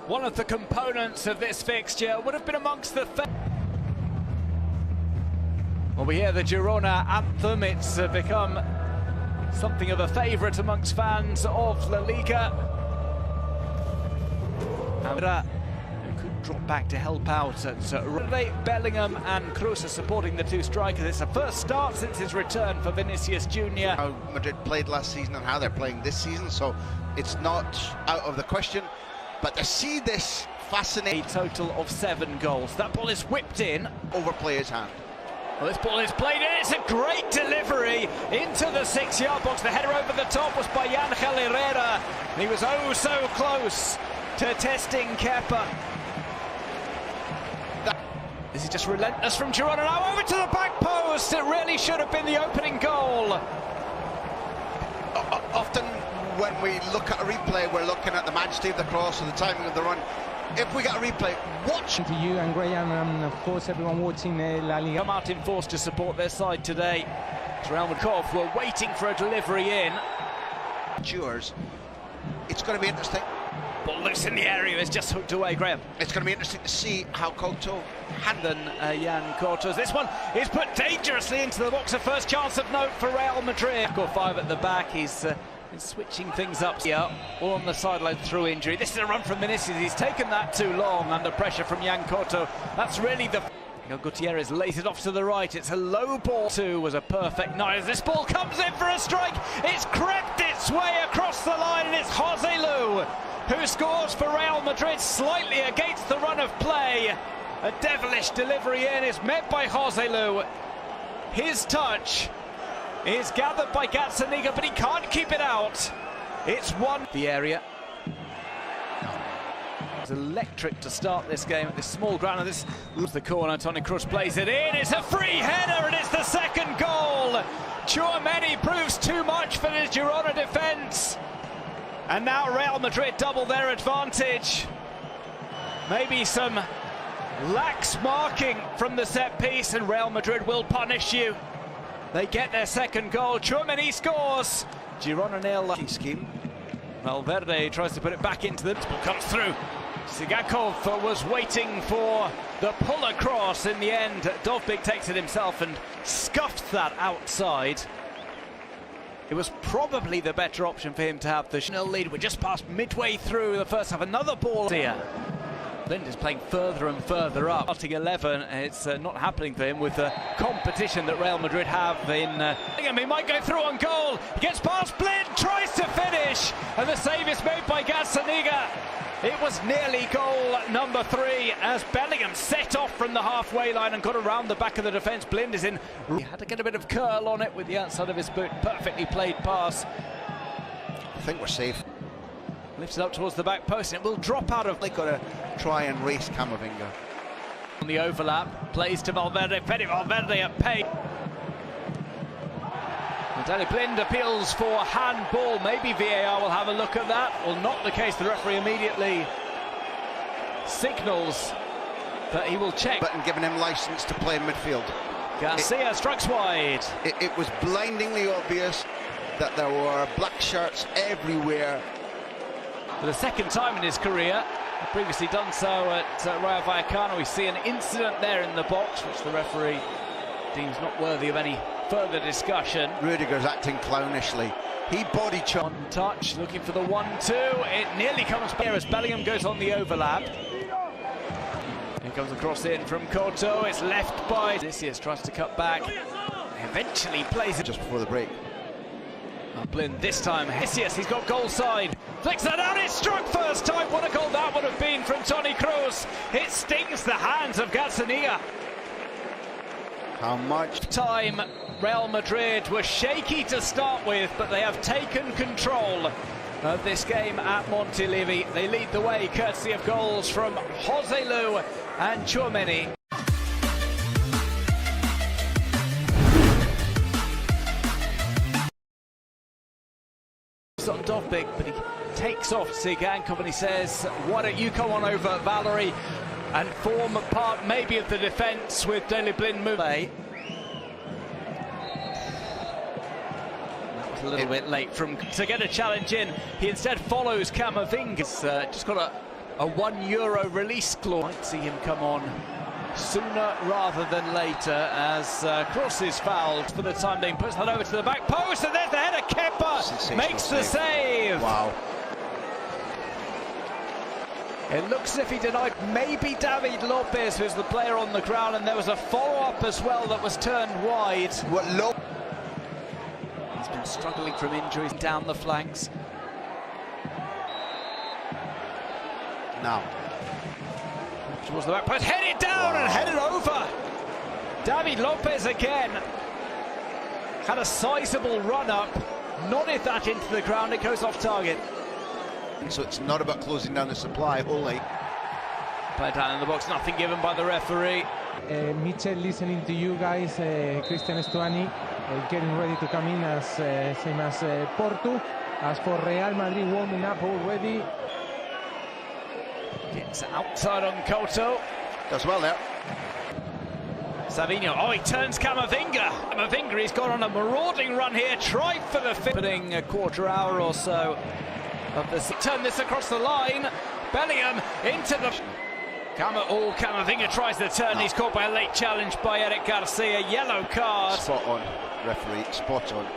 one of the components of this fixture, would have been amongst the... Well, we hear the Girona anthem. It's become something of a favourite amongst fans of La Liga. And who could drop back to help out at Bellingham and Cruz are supporting the two strikers. It's a first start since his return for Vinicius Jr. How Madrid played last season and how they're playing this season, so it's not out of the question. But to see this fascinating... A total of 7 goals. That ball is whipped in. Over player's hand. Well, this ball is played in. It's a great delivery into the 6-yard box. The header over the top was by Ángel Herrera. He was oh so close to testing Kepa. This is just relentless from Girona. Now over to the back post. It really should have been the opening goal. Often when we look at a replay, we're looking at the majesty of the cross or the timing of the run. If we get a replay, watch. To you and Graham, and of course everyone watching La Liga. Come out in force to support their side today. Real Madrid were waiting for a delivery in. It's going to be interesting. Ball loose in the area, it's just hooked away, Graham. It's going to be interesting to see how Couto handles Jan Cortos. This one is put dangerously into the box. A first chance of note for Real Madrid. Score 5 at the back. He's switching things up here, all on the sideline through injury. This is a run from Vinicius. He's taken that too long under pressure from Jan Corto. That's really the... Gutierrez lays it off to the right. It's a low ball. 2 was a perfect night. As this ball comes in for a strike, it's crept its way across the line, and it's Joselu who scores for Real Madrid slightly against the run of play. A devilish delivery in is met by Joselu. His touch is gathered by Gazzaniga, but he can't keep it out. It's one. The area. It's electric to start this game at this small ground. This was the corner. Toni Kroos plays it in. It's a free header, and it's the second goal. Tchouaméni proves too much for the Girona defence. And now Real Madrid double their advantage. Maybe some lax marking from the set piece, and Real Madrid will punish you. They get their second goal. Tchouaméni scores. Girona nil. Scheme. Valverde tries to put it back into the... This ball comes through. Sigakov was waiting for the pull across. In the end, Dovbyk takes it himself and scuffed that outside. It was probably the better option for him to have the nil lead. We're just past midway through the first half. Another ball here. Blind is playing further and further up. Starting 11, it's not happening for him with the competition that Real Madrid have in... He might go through on goal. He gets past Blind, tries to finish, and the save is made by Gazzaniga. It was nearly goal number 3 as Bellingham set off from the halfway line and got around the back of the defence. Blind is in. He had to get a bit of curl on it with the outside of his boot. Perfectly played pass. I think we're safe. Lifts it up towards the back post, and it will drop out of... They've got to try and race Camavinga. On the overlap, plays to Valverde, Fede Valverde at pace. Daley Blind appeals for handball. Maybe VAR will have a look at that. Well, not the case. The referee immediately signals that he will check. But giving him licence to play in midfield. Garcia strikes wide. It was blindingly obvious that there were black shirts everywhere. For the second time in his career, previously done so at Rayo Vallecano. We see an incident there in the box, which the referee deems not worthy of any further discussion. Rudiger's acting clownishly. He body shot. On touch, looking for the 1-2. It nearly comes here as Bellingham goes on the overlap. Here comes the cross in from Couto. It's left by Vinicius, tries to cut back. Eventually plays it just before the break. Blind this time. Vinicius, he's got goal side. Flicks that out, it's struck first time. What a goal that would have been from Toni Kroos. It stings the hands of Gazzaniga. How much time? Real Madrid were shaky to start with, but they have taken control of this game at Montilivi. They lead the way courtesy of goals from Joselu and Tchouaméni. On Dovbyk, but he takes off Sigankov and he says, why don't you come on over, Valerie, and form a part maybe of the defence with Daley Blind moving. That was a little bit late to get a challenge in. He instead follows Camavinga. Just got a €1 release clause. Might see him come on sooner rather than later as Kroos is fouled for the time being. Puts that over to the back post, and there's the header. Kepa makes the save. Wow. It looks as if he denied maybe David Lopez, who's the player on the ground, and there was a follow-up as well that was turned wide. He's been struggling from injuries down the flanks. Now. Towards the back post, headed down and headed over. David Lopez again. Had a sizable run-up, nodded that into the ground, it goes off target. So it's not about closing down the supply only. Play down in the box, nothing given by the referee. Mitchell, listening to you guys, Christian Stuani getting ready to come in as same as Porto. As for Real Madrid, warming up already. Gets outside on Couto. Does well there. Savinho, oh, he turns Camavinga. Camavinga, he's gone on a marauding run here, tried for the opening a quarter hour or so of this. Turn this across the line. Bellingham into the... Camavinga tries the turn. He's caught by a late challenge by Eric Garcia. Yellow card. Spot on, referee, spot on.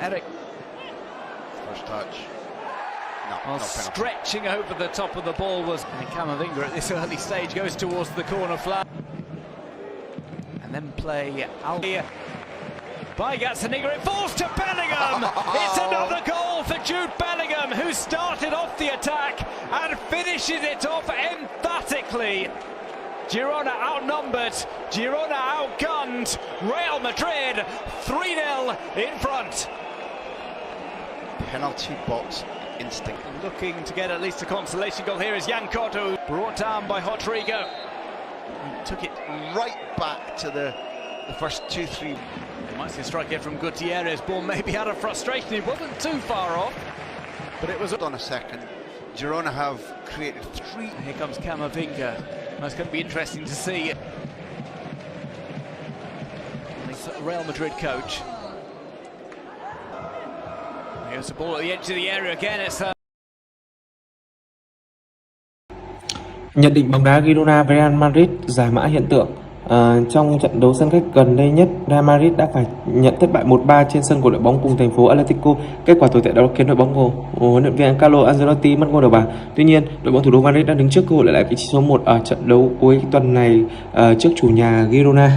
Eric. First touch. No, stretching over the top of the ball was Camavinga at this early stage, goes towards the corner flag. And then play Albion. By Gazzaniga, it falls to Bellingham. It's another goal for Jude Bellingham, who started off the attack and finishes it off emphatically. Girona outnumbered, Girona outgunned, Real Madrid 3-0 in front. Penalty box instinct. Looking to get at least a consolation goal here is Jan Couto, brought down by Rodrigo. He took it right back to the first 2-3. They might see a strike here from Gutierrez. Ball maybe out of frustration. He wasn't too far off, but it was... On a second. Girona have created 3. Here comes Camavinga. That's going to be interesting to see. The Real Madrid coach. Here's the ball at the edge of the area again. It's Nhận định bóng đá Girona với Real Madrid giải mã hiện tượng. Trong trận đấu sân khách gần đây nhất, Real Madrid đã phải nhận thất bại 1-3 trên sân của đội bóng cùng thành phố Atletico. Kết quả tồi tệ đó khiến đội bóng của huấn luyện viên Carlo Ancelotti mất ngôi đầu bảng. Tuy nhiên, đội bóng thủ đô Madrid đã đứng trước cơ hội lại vị trí số 1 ở trận đấu cuối tuần này trước chủ nhà Girona.